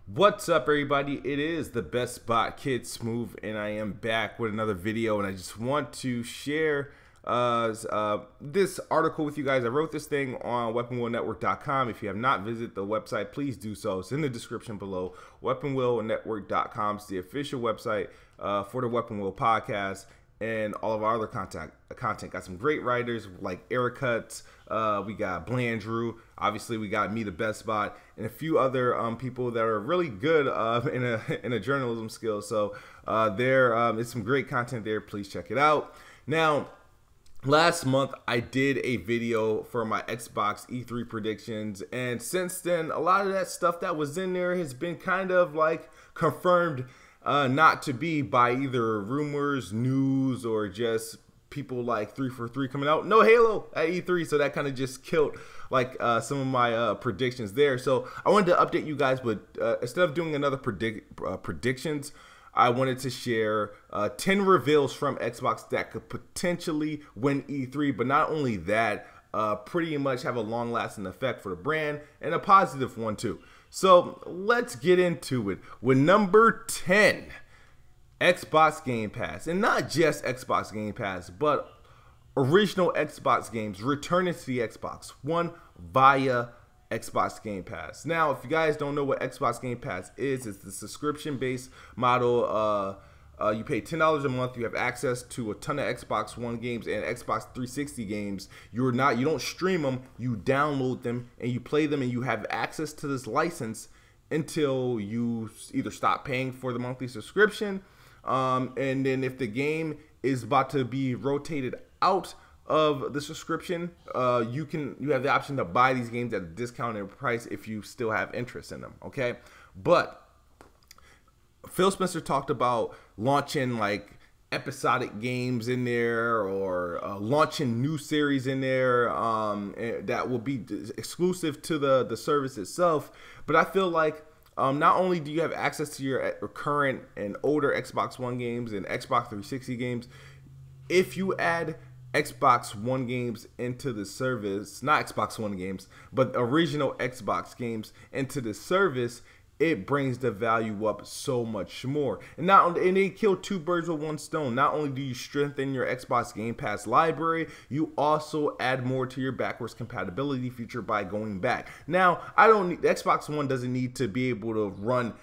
What's up, everybody? It is the Best Bot Kid Smooth, and I am back with another video. And I just want to share this article with you guys. I wrote this thing on weaponwheelnetwork.com. If you have not visited the website, please do so. It's in the description below. Weaponwheelnetwork.com is the official website for the Weapon Wheel podcast and all of our other content. Got some great writers like Eric Cuts, we got Blandrew, obviously we got me, the Best Bot, and a few other people that are really good in a journalism skill. So there is some great content there. Please check it out. Now, last month I did a video for my Xbox E3 predictions, and since then a lot of that stuff that was in there has been kind of like confirmed not to be by either rumors, news, or just people like 343 coming out. No Halo at E3, so that kind of just killed like some of my predictions there. So I wanted to update you guys, but instead of doing another predictions, I wanted to share 10 reveals from Xbox that could potentially win E3, but not only that, pretty much have a long-lasting effect for the brand, and a positive one too. So let's get into it with number 10, Xbox Game Pass. And not just Xbox Game Pass, but original Xbox games returning to the Xbox One via Xbox Game Pass. Now, if you guys don't know what Xbox Game Pass is, it's the subscription-based model. You pay $10 a month. You have access to a ton of Xbox One games and Xbox 360 games. You don't stream them. You download them and you play them, and you have access to this license until you either stop paying for the monthly subscription, and then if the game is about to be rotated out of the subscription, you have the option to buy these games at a discounted price if you still have interest in them. Okay, but Phil Spencer talked about launching like episodic games in there, or launching new series in there that will be exclusive to the service itself. But I feel like not only do you have access to your current and older Xbox One games and Xbox 360 games, if you add Xbox One games into the service, not Xbox One games, but original Xbox games into the service, it brings the value up so much more. And they kill two birds with one stone. Not only do you strengthen your Xbox Game Pass library, you also add more to your backwards compatibility feature by going back. Now, Xbox One doesn't need to be able to run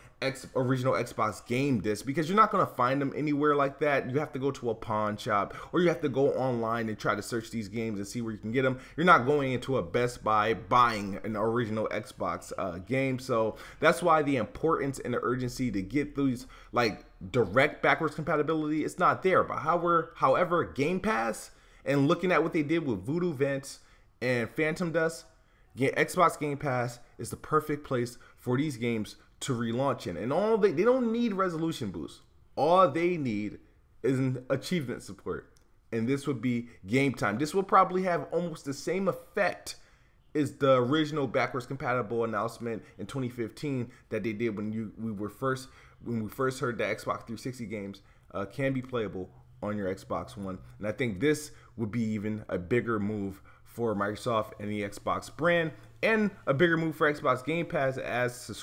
original Xbox game discs, because you're not going to find them anywhere like that. You have to go to a pawn shop, or you have to go online and try to search these games and see where you can get them. You're not going into a Best Buy buying an original Xbox game. So that's why the importance and the urgency to get these like direct backwards compatibility, it's not there. But however, Game Pass, and looking at what they did with Voodoo Vents and Phantom Dust, Xbox Game Pass is the perfect place for these games to relaunch in. And they don't need resolution boosts. All they need is an achievement support, and this would be game time. This will probably have almost the same effect as the original backwards compatible announcement in 2015 that they did when we first heard that Xbox 360 games can be playable on your Xbox One. And I think this would be even a bigger move for Microsoft and the Xbox brand, and a bigger move for Xbox Game Pass, as the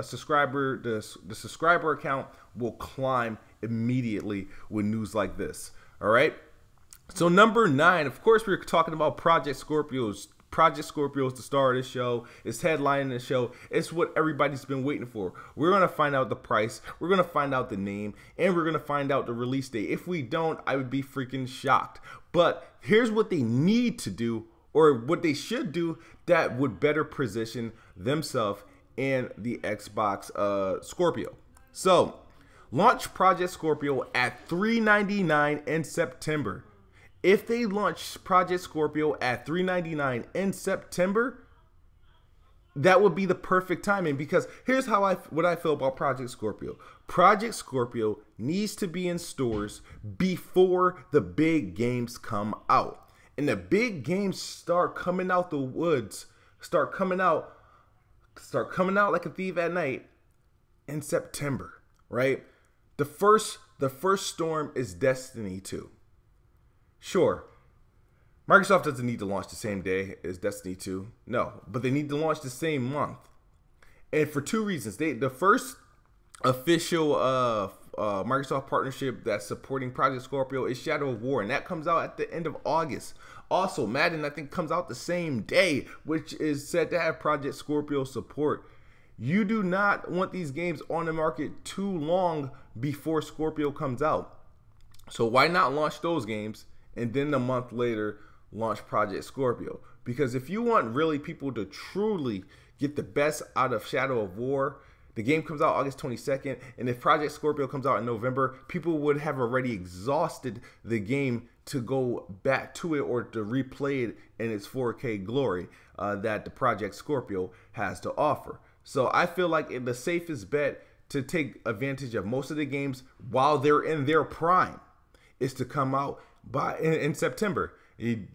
subscriber account will climb immediately with news like this. All right. So number 9, of course, we're talking about Project Scorpio. Project Scorpio is the star of this show. It's headlining the show. It's what everybody's been waiting for. We're going to find out the price. We're going to find out the name. And we're going to find out the release date. If we don't, I would be freaking shocked. But here's what they need to do, or what they should do, that would better position themselves and the Xbox Scorpio. So, launch Project Scorpio at $399 in September. If they launch Project Scorpio at $399 in September, that would be the perfect timing, because here's what I feel about Project Scorpio. Project Scorpio needs to be in stores before the big games come out. And the big games start coming out the woods, start coming out like a thief at night in September, right? The first storm is Destiny 2. Sure, Microsoft doesn't need to launch the same day as Destiny 2. No, but they need to launch the same month. And for two reasons. The first official Microsoft partnership that's supporting Project Scorpio is Shadow of War, and that comes out at the end of August. Also, Madden, I think, comes out the same day, which is said to have Project Scorpio support. You do not want these games on the market too long before Scorpio comes out. So why not launch those games and then a month later launch Project Scorpio? Because if you want really people to truly get the best out of Shadow of War, the game comes out August 22nd, and if Project Scorpio comes out in November, people would have already exhausted the game to go back to it or to replay it in its 4K glory that the Project Scorpio has to offer. So I feel like the safest bet to take advantage of most of the games while they're in their prime is to come out in September.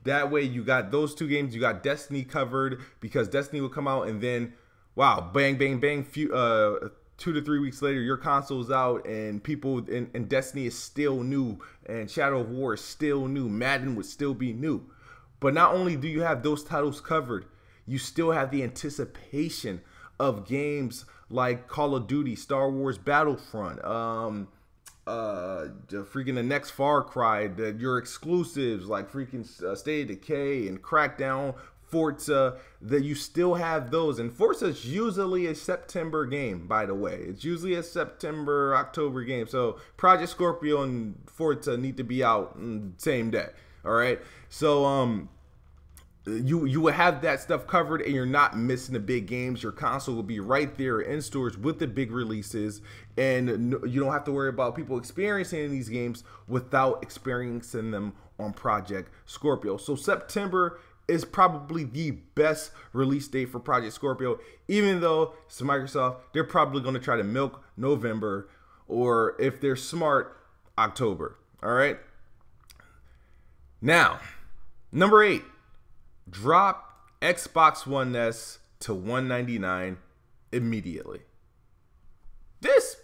That way you got those two games, you got Destiny covered, because Destiny will come out and then, wow, bang, bang, bang, 2 to 3 weeks later, your console's out and people, and Destiny is still new and Shadow of War is still new. Madden would still be new. But not only do you have those titles covered, you still have the anticipation of games like Call of Duty, Star Wars Battlefront, the next Far Cry, your exclusives like freaking State of Decay and Crackdown, Forza, that you still have those. And Forza is usually a September game, by the way. It's usually a September, October game. So Project Scorpio and Forza need to be out same day. All right. So you will have that stuff covered, and you're not missing the big games. Your console will be right there in stores with the big releases, and you don't have to worry about people experiencing these games without experiencing them on Project Scorpio. So September is probably the best release date for Project Scorpio, even though it's Microsoft. They're probably going to try to milk November, or if they're smart, October. All right. Now, number 8. Drop Xbox One S to $199 immediately. This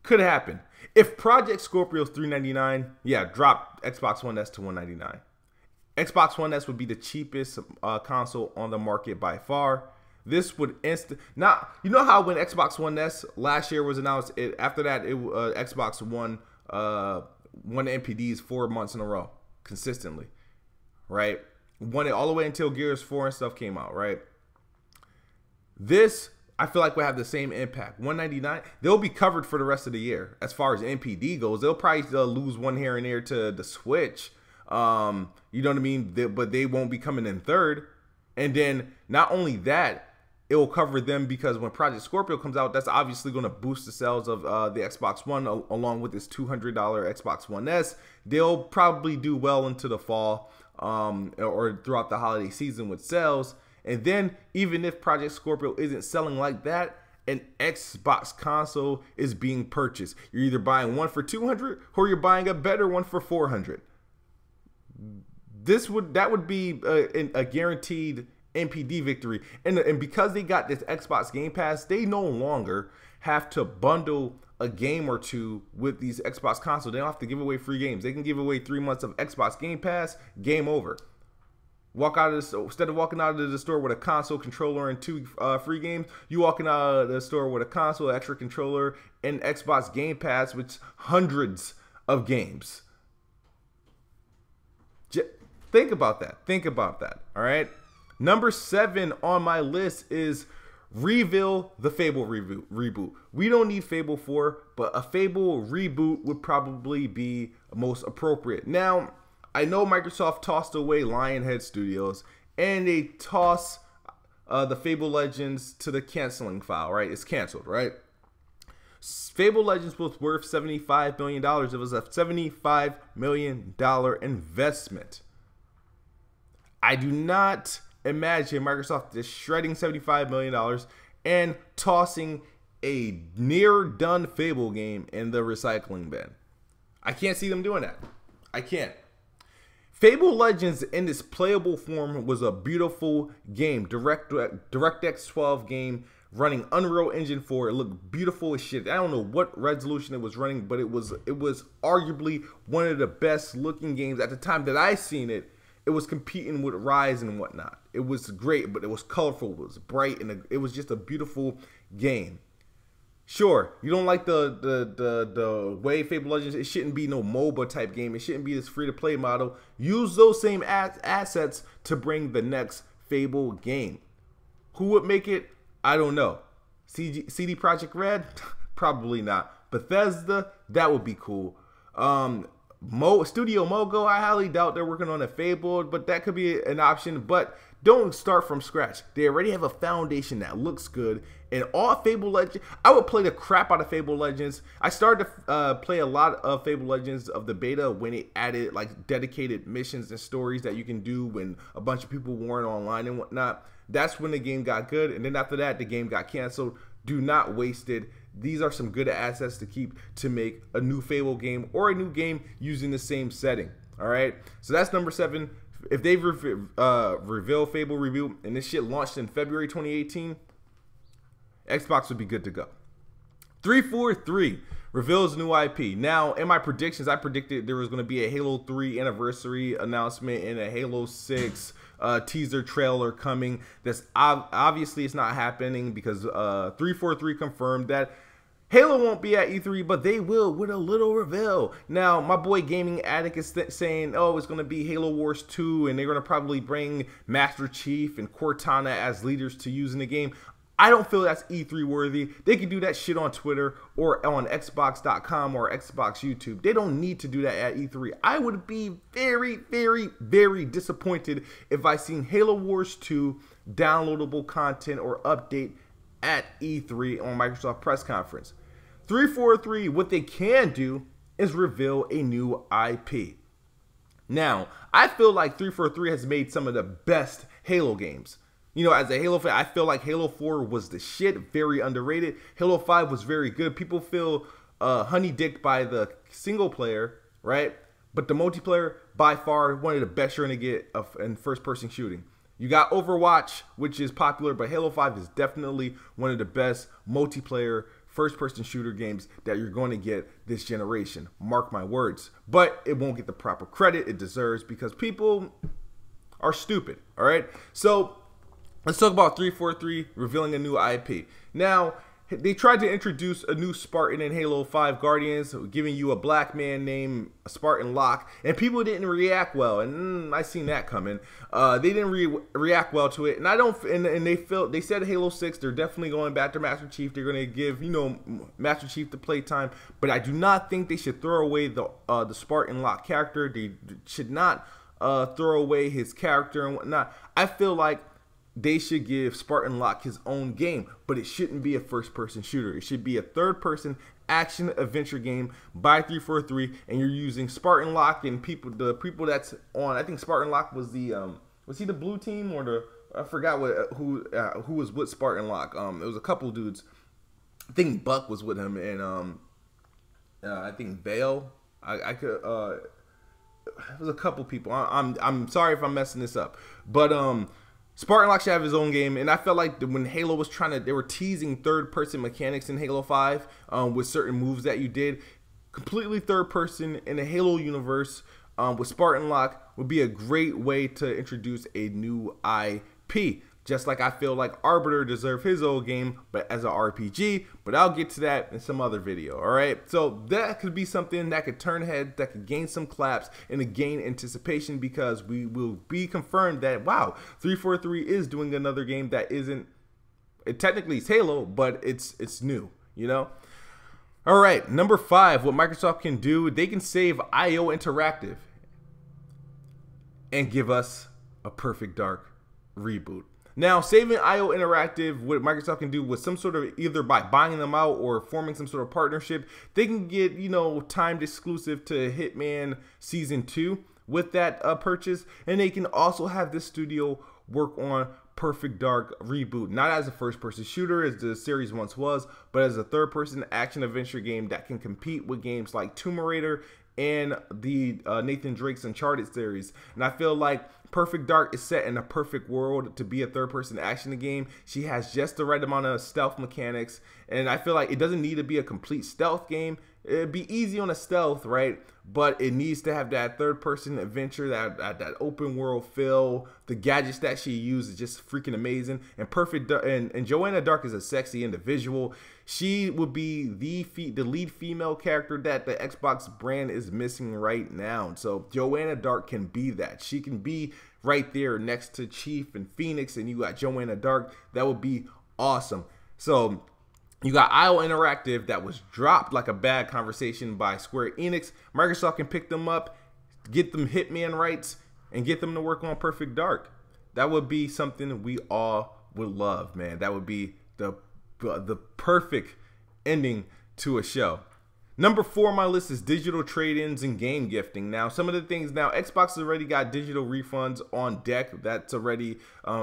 could happen. If Project Scorpio is $399, yeah, drop Xbox One S to $199. Xbox One S would be the cheapest console on the market by far. This would now, you know how when Xbox One S last year was announced, after that Xbox One won NPDs 4 months in a row consistently, right? Won it all the way until Gears 4 and stuff came out, right? This, I feel like, will have the same impact. $199, they'll be covered for the rest of the year. As far as NPD goes, they'll probably lose one here and there to the Switch. You know what I mean? But they won't be coming in third. And then not only that, it will cover them because when Project Scorpio comes out, that's obviously going to boost the sales of the Xbox One along with this $200 Xbox One S. They'll probably do well into the fall or throughout the holiday season with sales. And then even if Project Scorpio isn't selling like that, an Xbox console is being purchased. You're either buying one for $200 or you're buying a better one for $400. That would be a guaranteed NPD victory. And because they got this Xbox Game Pass, they no longer have to bundle a game or two with these Xbox consoles. They don't have to give away free games. They can give away 3 months of Xbox Game Pass, game over. Walk out of the store, instead of walking out of the store with a console, controller, and 2 free games, you walking out of the store with a console, extra controller, and Xbox Game Pass, with hundreds of games. Think about that. Think about that. All right. Number 7 on my list is reveal the Fable reboot. We don't need Fable 4, but a Fable reboot would probably be most appropriate. Now, I know Microsoft tossed away Lionhead Studios, and they toss the Fable Legends to the canceling file, right? It's canceled, right? Fable Legends was worth $75 million. It was a $75 million investment. I do not imagine Microsoft is shredding $75 million and tossing a near done Fable game in the recycling bin. I can't see them doing that. I can't. Fable Legends in its playable form was a beautiful game. DirectX 12 game running Unreal Engine 4. It looked beautiful as shit. I don't know what resolution it was running, but it was arguably one of the best looking games at the time that I seen it it was competing with Rise and whatnot. It was great, but it was colorful, it was bright, and it was just a beautiful game. Sure, you don't like the way Fable Legends, it shouldn't be no MOBA type game. It shouldn't be this free-to-play model. Use those same assets to bring the next Fable game. Who would make it? I don't know. CD Projekt Red? Probably not. Bethesda? That would be cool. Studio Mogo, I highly doubt they're working on a Fable, but that could be an option. But don't start from scratch. They already have a foundation that looks good. And all Fable Legends, I would play the crap out of Fable Legends. I started to play a lot of Fable Legends of the beta when it added like dedicated missions and stories that you can do when a bunch of people weren't online and whatnot. That's when the game got good. And then after that, the game got canceled. Do not waste it. These are some good assets to keep to make a new Fable game or a new game using the same setting. All right. So that's number 7. If they reveal Fable Reboot and this shit launched in February 2018, Xbox would be good to go. 343 reveals new IP. Now, in my predictions, I predicted there was going to be a Halo 3 anniversary announcement and a Halo 6 teaser trailer coming. That's obviously it's not happening because 343 confirmed that Halo won't be at E3, but they will with a little reveal. Now, my boy Gaming Addict is saying, oh, it's going to be Halo Wars 2, and they're going to probably bring Master Chief and Cortana as leaders to use in the game. I don't feel that's E3 worthy. They can do that shit on Twitter or on Xbox.com or Xbox YouTube. They don't need to do that at E3. I would be very, very, very disappointed if I seen Halo Wars 2 downloadable content or update at E3 on Microsoft press conference. 343, what they can do is reveal a new IP. Now, I feel like 343 has made some of the best Halo games. You know, as a Halo fan, I feel like Halo 4 was the shit, very underrated. Halo 5 was very good. People feel honey-dicked by the single player, right? But the multiplayer, by far, one of the best you're going to get in first-person shooting. You got Overwatch, which is popular, but Halo 5 is definitely one of the best multiplayer first-person shooter games that you're going to get this generation. Mark my words. But it won't get the proper credit it deserves because people are stupid, all right? So let's talk about 343 revealing a new IP. Now, they tried to introduce a new Spartan in Halo 5 Guardians, giving you a black man named Spartan Locke, and people didn't react well, and I seen that coming. They didn't react well to it, and I don't. And they said Halo 6, they're definitely going back to Master Chief. They're going to give Master Chief the playtime, but I do not think they should throw away the Spartan Locke character. They should not throw away his character and whatnot. I feel like they should give Spartan Locke his own game, but it shouldn't be a first-person shooter. It should be a third-person action-adventure game by 343, and you're using Spartan Locke and the people that's on. I think Spartan Locke was was he the blue team or the? I forgot who was with Spartan Locke. It was a couple dudes. I think Buck was with him, and I think Vale. I could. It was a couple people. I'm sorry if I'm messing this up, but Spartan Locke should have his own game, and I felt like when Halo was they were teasing third-person mechanics in Halo 5 with certain moves that you did. Completely third-person in the Halo universe with Spartan Locke would be a great way to introduce a new IP. Just like I feel like Arbiter deserved his own game, but as an RPG. But I'll get to that in some other video, all right? So that could be something that could turn heads, that could gain some claps, and to gain anticipation because we will be confirmed that, wow, 343 is doing another game that isn't, technically it's Halo, but it's new, you know? All right, number 5, what Microsoft can do, they can save IO Interactive and give us a Perfect Dark reboot. Now, saving IO Interactive, what Microsoft can do with some sort of, either by buying them out or forming some sort of partnership, they can get, timed exclusive to Hitman Season 2 with that purchase. And they can also have this studio work on Perfect Dark Reboot, not as a first-person shooter as the series once was, but as a third-person action-adventure game that can compete with games like Tomb Raider and the Nathan Drake's Uncharted series. And I feel like Perfect Dark is set in a perfect world to be a third-person action game. She has just the right amount of stealth mechanics, and I feel like it doesn't need to be a complete stealth game. It'd be easy on a stealth, right? But it needs to have that third-person adventure, that open world feel. The gadgets that she uses is just freaking amazing. And Joanna Dark is a sexy individual. She would be the lead female character that the Xbox brand is missing right now. So Joanna Dark can be that. She can be right there next to Chief and Phoenix, and you got Joanna Dark. That would be awesome. So you got IO Interactive that was dropped like a bad conversation by Square Enix. Microsoft can pick them up, get them Hitman rights, and get them to work on Perfect Dark. That would be something we all would love, man. That would be the perfect ending to a show. Number 4 on my list is digital trade-ins and game gifting. Now, some of the things now, Xbox has already got digital refunds on deck. That's already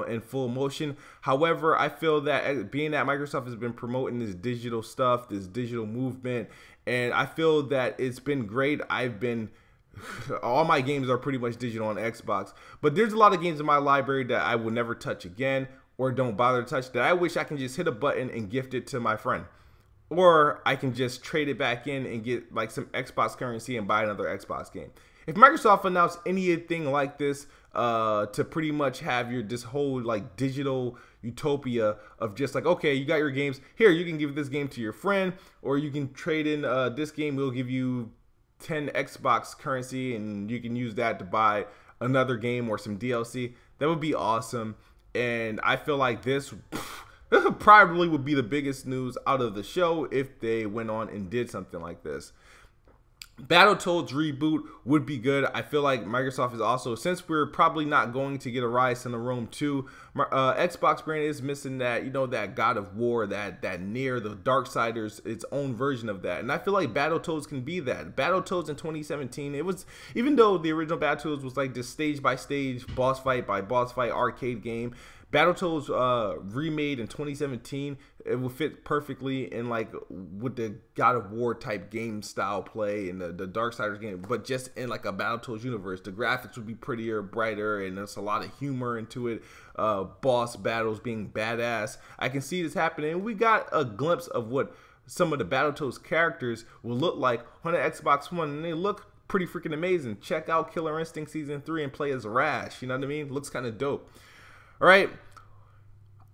in full motion. However, I feel that being that Microsoft has been promoting this digital stuff, this digital movement, and I feel that it's been great. All my games are pretty much digital on Xbox, but there's a lot of games in my library that I will never touch again or don't bother to touch that I wish I can just hit a button and gift it to my friend. Or I can just trade it back in and get like some Xbox currency and buy another Xbox game. If Microsoft announced anything like this to pretty much have this whole like digital utopia of just like, okay, you got your games here, you can give this game to your friend, or you can trade in this game, we'll give you 10 Xbox currency and you can use that to buy another game or some DLC. That would be awesome. And I feel like this probably would be the biggest news out of the show if they went on and did something like this. Battletoads reboot would be good. I feel like Microsoft is also, since we're probably not going to get a Rise in the Rome 2, Xbox brand is missing that, you know, that God of War, that near the Darksiders, its own version of that. And I feel like Battletoads can be that. Battletoads in 2017, it was, even though the original Battletoads was like this stage by stage, boss fight by boss fight arcade game, Battletoads remade in 2017, it will fit perfectly in like with the God of War type game style play and the Darksiders game, but just in like a Battletoads universe. The graphics would be prettier, brighter, and there's a lot of humor into it. Boss battles being badass. I can see this happening. We got a glimpse of what some of the Battletoads characters will look like on the Xbox One, and they look pretty freaking amazing. Check out Killer Instinct Season 3 and play as Rash. You know what I mean? Looks kind of dope. All right,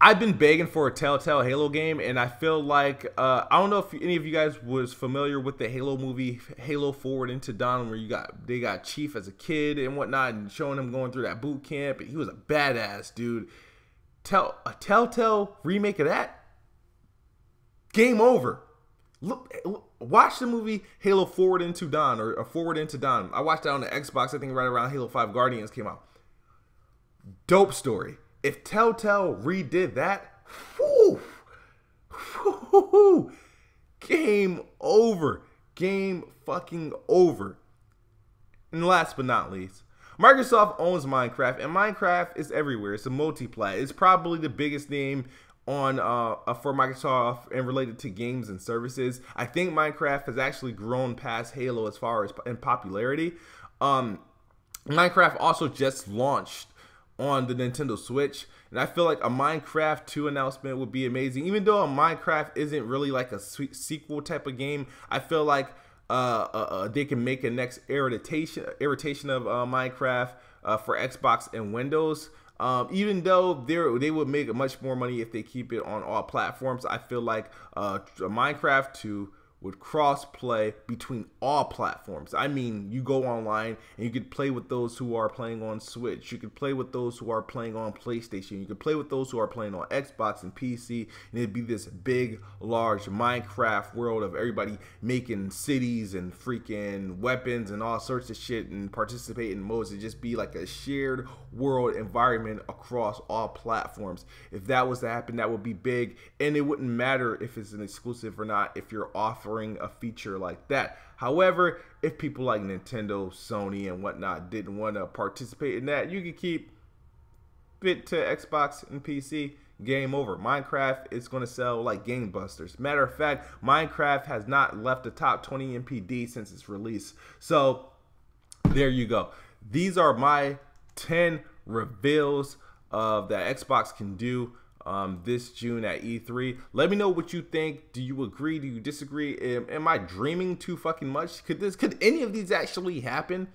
I've been begging for a Telltale Halo game, and I feel like I don't know if any of you guys was familiar with the Halo movie, Halo Forward into Dawn, where they got Chief as a kid and whatnot, and showing him going through that boot camp, and he was a badass dude. A Telltale remake of that? Game over. Look, watch the movie Halo Forward into Dawn, or Forward into Dawn. I watched that on the Xbox, I think right around Halo 5 Guardians came out. Dope story. If Telltale redid that, game over. Game fucking over. And last but not least, Microsoft owns Minecraft, and Minecraft is everywhere. It's a multi-plat. It's probably the biggest name on for Microsoft and related to games and services. I think Minecraft has actually grown past Halo as far as in popularity. Minecraft also just launched on the Nintendo Switch, and I feel like a Minecraft 2 announcement would be amazing. Even though a Minecraft isn't really like a sequel type of game, I feel like they can make a next iteration of Minecraft for Xbox and Windows. Even though they would make much more money if they keep it on all platforms, I feel like Minecraft 2 would cross-play between all platforms. I mean, you go online and you could play with those who are playing on Switch. You could play with those who are playing on PlayStation. You could play with those who are playing on Xbox and PC. And it'd be this big, large Minecraft world of everybody making cities and freaking weapons and all sorts of shit and participate in modes. It'd just be like a shared world environment across all platforms. If that was to happen, that would be big. And it wouldn't matter if it's an exclusive or not if you're offering a feature like that. However, if people like Nintendo, Sony, and whatnot didn't want to participate in that, you could keep it to Xbox and PC. Game over. Minecraft is going to sell like gangbusters. Matter of fact, Minecraft has not left the top 20 NPD since its release. So there you go. These are my 10 reveals that Xbox can do this June at E3. Let me know what you think. Do you agree? Do you disagree? Am I dreaming too fucking much? Could any of these actually happen?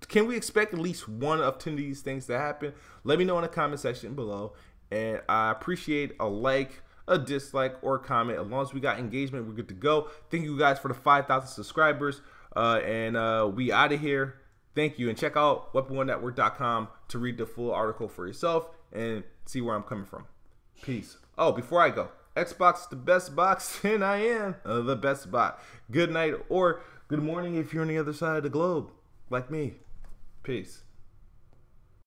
Can we expect at least one of 10 of these things to happen? Let me know in the comment section below. And I appreciate a like, a dislike, or a comment. As long as we got engagement, we're good to go. Thank you guys for the 5,000 subscribers. We out of here. Thank you. And check out weapon1network.com to read the full article for yourself and see where I'm coming from. Peace. Oh, before I go, Xbox is the best box, and I am the best bot. Good night or good morning if you're on the other side of the globe, like me. Peace.